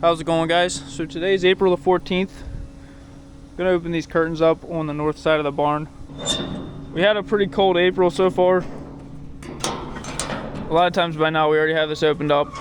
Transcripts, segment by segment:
How's it going, guys? So today's April the 14th. Gonna open these curtains up on the north side of the barn. We had a pretty cold April so far. A lot of times by now we already have this opened up.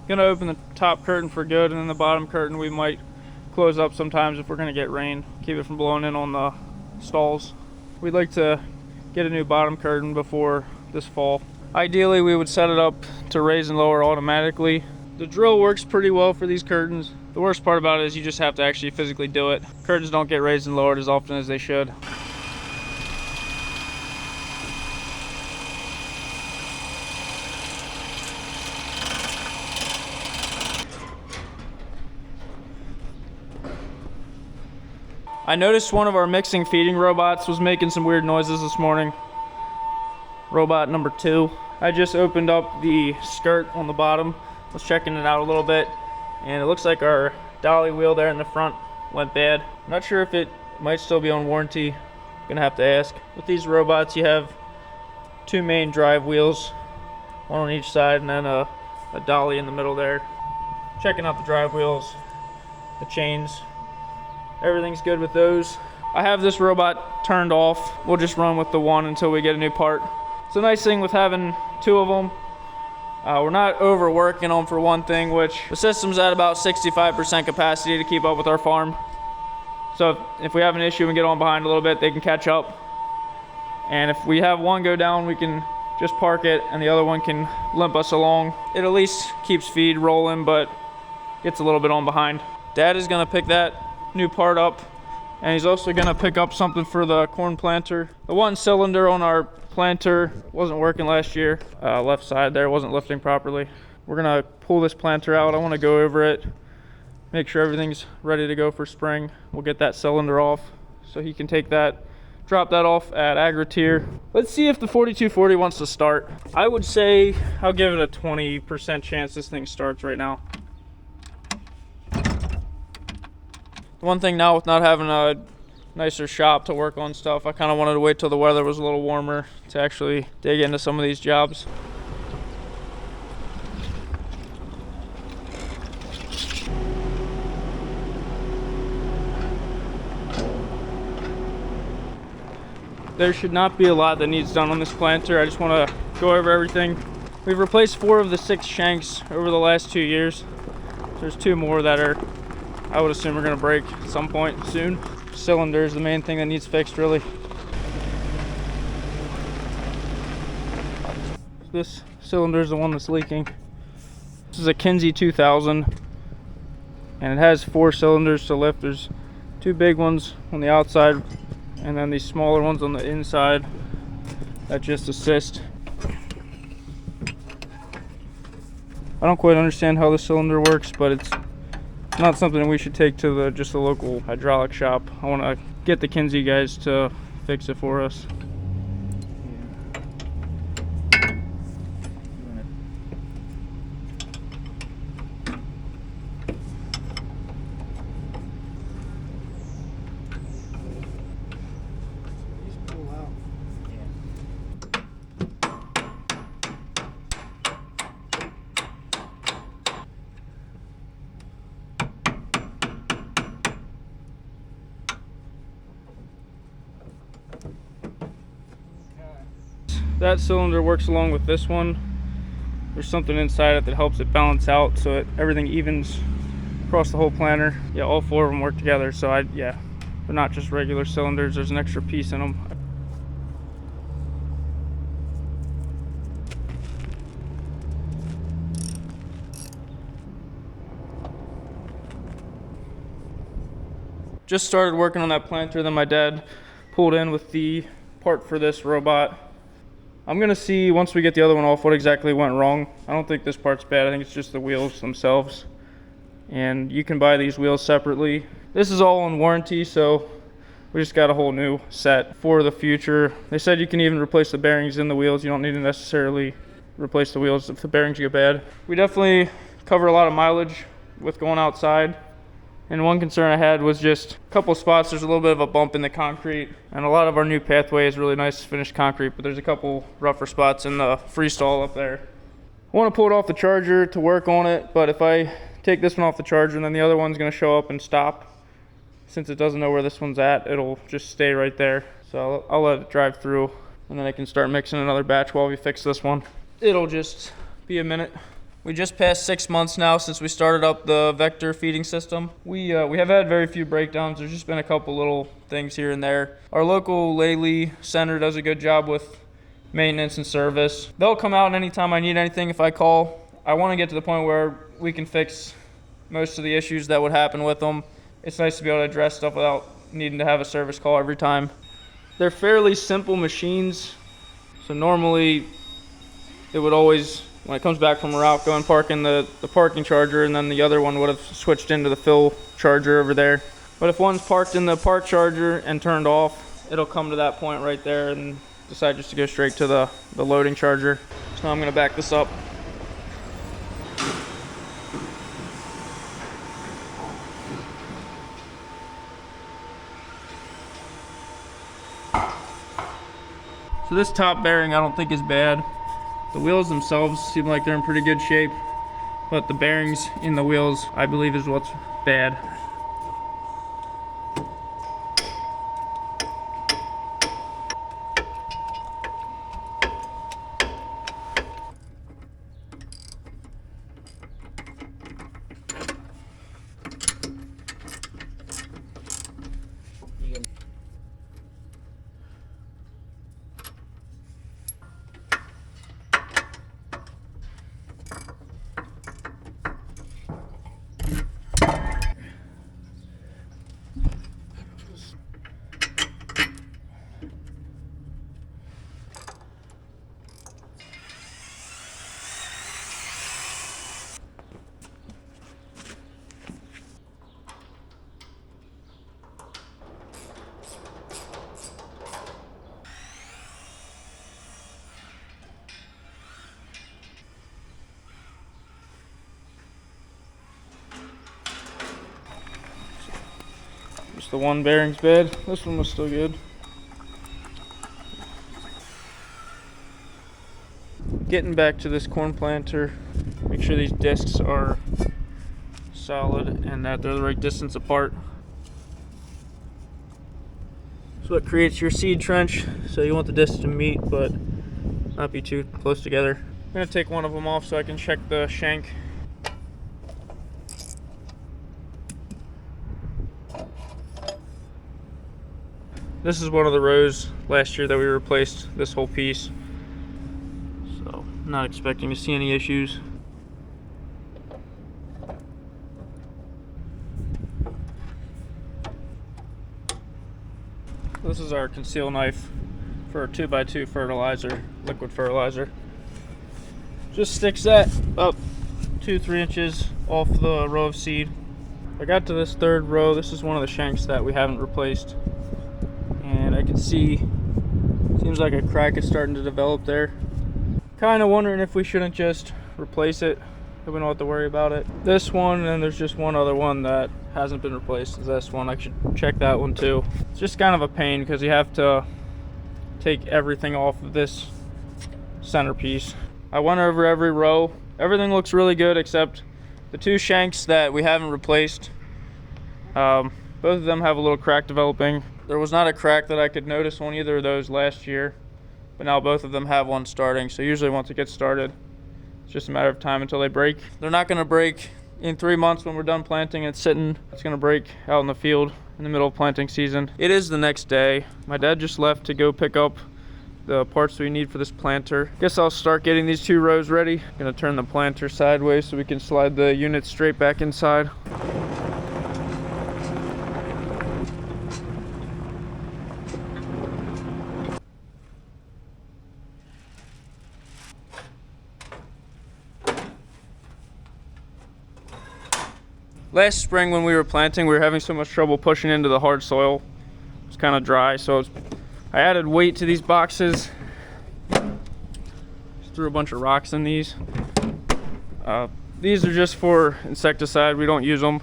Gonna open the top curtain for good, and then the bottom curtain we might close up sometimes if we're gonna get rain. Keep it from blowing in on the stalls. We'd like to get a new bottom curtain before this fall. Ideally we would set it up to raise and lower automatically. The drill works pretty well for these curtains. The worst part about it is you just have to actually physically do it. Curtains don't get raised and lowered as often as they should. I noticed one of our mixing feeding robots was making some weird noises this morning. Robot number 2. I just opened up the skirt on the bottom. Was checking it out a little bit, and it looks like our dolly wheel there in the front went bad. I'm not sure if it might still be on warranty. Gonna have to ask. With these robots you have 2 main drive wheels, one on each side, and then a dolly in the middle there. Checking out the drive wheels, the chains, everything's good with those. I have this robot turned off. We'll just run with the one until we get a new part. It's a nice thing with having 2 of them. We're not overworking them, for one thing, which the system's at about 65% capacity to keep up with our farm. So if we have an issue and get on behind a little bit, they can catch up. And if we have one go down, we can just park it and the other one can limp us along. It at least keeps feed rolling, but gets a little bit on behind. Dad is gonna pick that new part up, and he's also gonna pick up something for the corn planter. The one cylinder on our planter wasn't working last year. Left side there wasn't lifting properly. We're gonna pull this planter out. I want to go over it, make sure everything's ready to go for spring. We'll get that cylinder off so he can take that, drop that off at Agri-Tier. Let's see if the 4240 wants to start. I would say I'll give it a 20% chance this thing starts right now. The one thing now with not having a nicer shop to work on stuff, I kind of wanted to wait till the weather was a little warmer to actually dig into some of these jobs. There should not be a lot that needs done on this planter. I just want to go over everything. We've replaced 4 of the 6 shanks over the last 2 years. There's 2 more that are, I would assume, are going to break at some point soon. Cylinder is the main thing that needs fixed, really. This cylinder is the one that's leaking. This is a Kinsey 2000, and it has 4 cylinders to lift. There's 2 big ones on the outside, and then these smaller ones on the inside that just assist. I don't quite understand how the cylinder works, but it's not something we should take to just the local hydraulic shop. I want to get the Kinsey guys to fix it for us. That cylinder works along with this one. There's something inside it that helps it balance out so everything evens across the whole planter. Yeah, all 4 of them work together, so they're not just regular cylinders. There's an extra piece in them. Just started working on that planter, then my dad pulled in with the part for this robot. I'm gonna see, once we get the other one off, what exactly went wrong. I don't think this part's bad. I think it's just the wheels themselves. And you can buy these wheels separately. This is all on warranty, so we just got a whole new set for the future. They said you can even replace the bearings in the wheels. You don't need to necessarily replace the wheels if the bearings get bad. We definitely cover a lot of mileage with going outside. And one concern I had was just a couple spots, there's a little bit of a bump in the concrete, and a lot of our new pathway is really nice finished concrete, but there's a couple rougher spots in the freestall up there. I want to pull it off the charger to work on it, but if I take this one off the charger, and then the other one's gonna show up and stop. Since it doesn't know where this one's at, it'll just stay right there. So I'll let it drive through, and then I can start mixing another batch while we fix this one. It'll just be a minute. We just passed 6 months now since we started up the Vector feeding system. We have had very few breakdowns. There's just been a couple little things here and there. Our local Lely Center does a good job with maintenance and service. They'll come out anytime I need anything if I call. I want to get to the point where we can fix most of the issues that would happen with them. It's nice to be able to address stuff without needing to have a service call every time. They're fairly simple machines, so normally it would always, when it comes back from a route, go and park in the parking charger, and then the other one would have switched into the fill charger over there. But if one's parked in the park charger and turned off, it'll come to that point right there and decide just to go straight to the loading charger. So now I'm gonna back this up. So this top bearing I don't think is bad. The wheels themselves seem like they're in pretty good shape, but the bearings in the wheels I believe is what's bad. Just the one bearing's bad. This one was still good. Getting back to this corn planter, make sure these discs are solid and that they're the right distance apart. That's what creates your seed trench, so you want the discs to meet but not be too close together. I'm going to take one of them off so I can check the shank. This is one of the rows last year that we replaced this whole piece, so I'm not expecting to see any issues. This is our conceal knife for a 2x2 fertilizer, liquid fertilizer. Just sticks that up 2-3 inches off the row of seed. I got to this third row. This is one of the shanks that we haven't replaced. And I can see, seems like a crack is starting to develop there. Kind of wondering if we shouldn't just replace it, so we don't have to worry about it. This one, and then there's just one other one that hasn't been replaced. Is this one. I should check that one too. It's just kind of a pain because you have to take everything off of this centerpiece. I went over every row. Everything looks really good except the two shanks that we haven't replaced. Both of them have a little crack developing. There was not a crack that I could notice on either of those last year, but now both of them have one starting. So usually once it gets started, it's just a matter of time until they break. They're not going to break in 3 months when we're done planting. It's sitting. It's going to break out in the field in the middle of planting season. It is the next day. My dad just left to go pick up the parts we need for this planter. Guess I'll start getting these 2 rows ready. Gonna turn the planter sideways so we can slide the unit straight back inside. Last spring when we were planting, we were having so much trouble pushing into the hard soil. It was kind of dry, so I added weight to these boxes. Just threw a bunch of rocks in these. These are just for insecticide. We don't use them.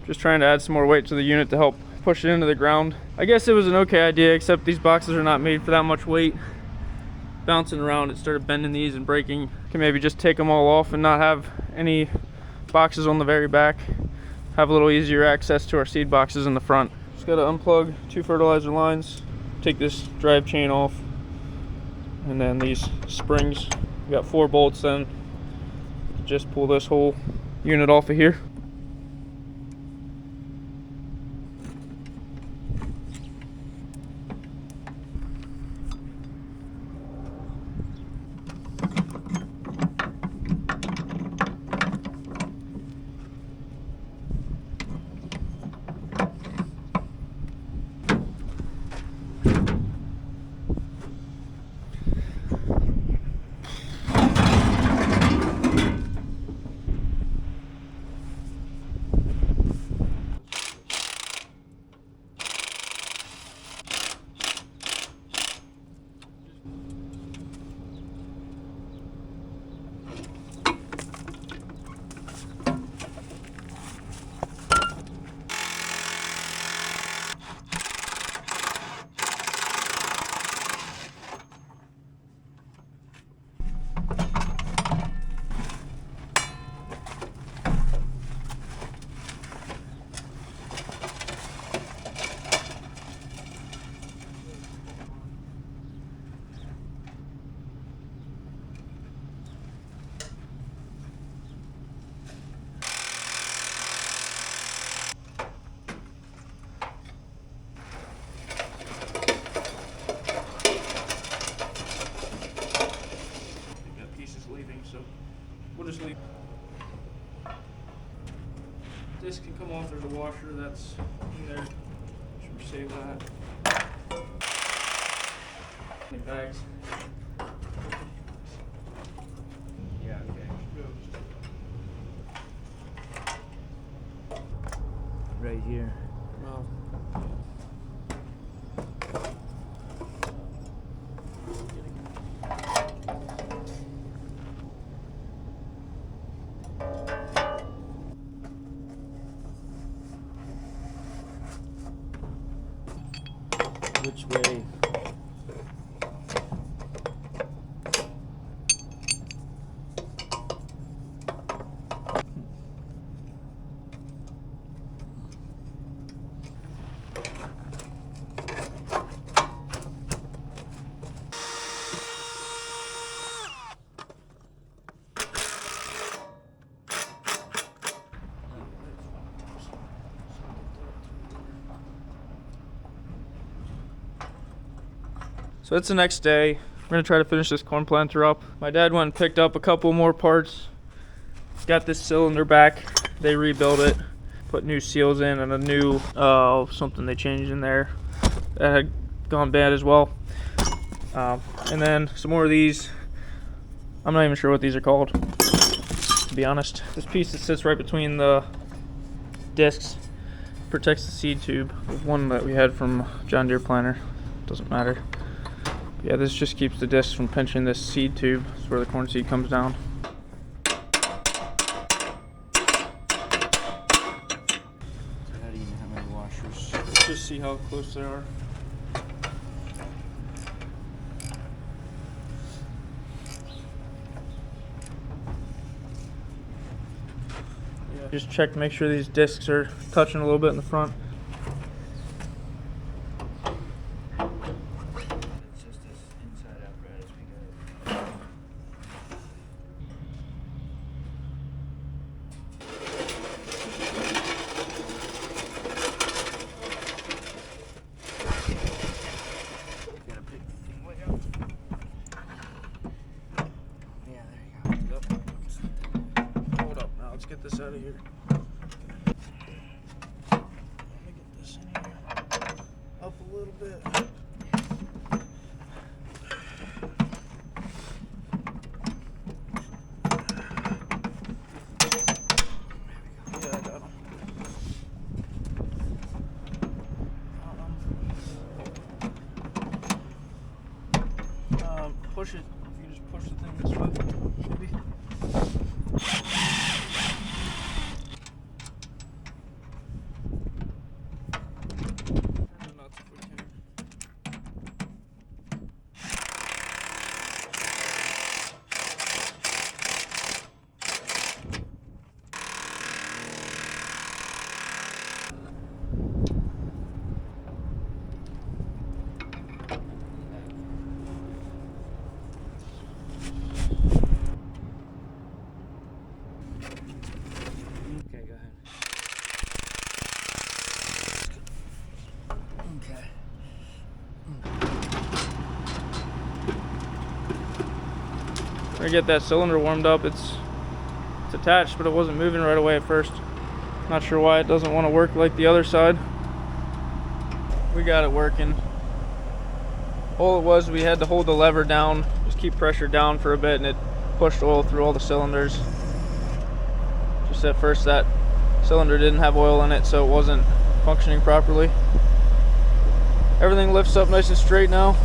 Just trying to add some more weight to the unit to help push it into the ground. I guess it was an okay idea, except these boxes are not made for that much weight. Bouncing around, it started bending these and breaking. Can maybe just take them all off and not have any boxes on the very back. Have a little easier access to our seed boxes in the front. Just gotta unplug 2 fertilizer lines, take this drive chain off, and then these springs. We got 4 bolts then. Just pull this whole unit off of here. So we'll just leave. This can come off. There's a washer that's in there. Should we save that? Any bags? Yeah, okay. Right here. Well. Which way? So it's the next day. We're gonna try to finish this corn planter up. My dad went and picked up a couple more parts. Got this cylinder back. They rebuilt it, put new seals in, and a new something they changed in there that had gone bad as well. And then some more of these. I'm not even sure what these are called, to be honest. This piece that sits right between the discs protects the seed tube. There's one that we had from John Deere planter. Doesn't matter. Yeah, this just keeps the discs from pinching this seed tube. That's where the corn seed comes down. So how do you know how many washers? Let's just see how close they are. Yeah, just check to make sure these discs are touching a little bit in the front. Get this out of here. Let me get this in here. Up a little bit. Yeah, I got him. Push it. If you just push the thing this way, maybe. Okay. Trying to get that cylinder warmed up. It's attached, but it wasn't moving right away at first. Not sure why it doesn't want to work like the other side. We got it working. All it was, we had to hold the lever down, just keep pressure down for a bit, and it pushed oil through all the cylinders. Just at first that cylinder didn't have oil in it, so it wasn't functioning properly. Everything lifts up nice and straight now.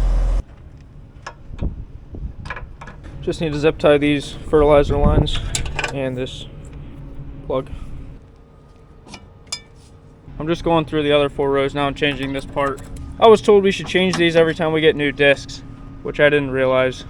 Just need to zip tie these fertilizer lines and this plug. I'm just going through the other 4 rows now and changing this part. I was told we should change these every time we get new discs, which I didn't realize.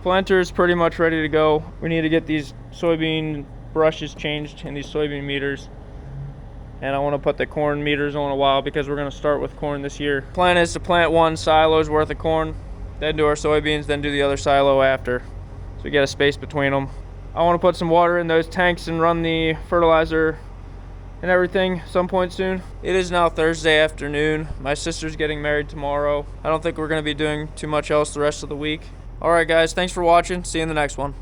Planter is pretty much ready to go. We need to get these soybean brushes changed and these soybean meters. And I want to put the corn meters on a while because we're going to start with corn this year. Plan is to plant 1 silo's worth of corn, then do our soybeans, then do the other silo after. So we get a space between them. I want to put some water in those tanks and run the fertilizer and everything some point soon. It is now Thursday afternoon. My sister's getting married tomorrow. I don't think we're going to be doing too much else the rest of the week. Alright guys, thanks for watching. See you in the next one.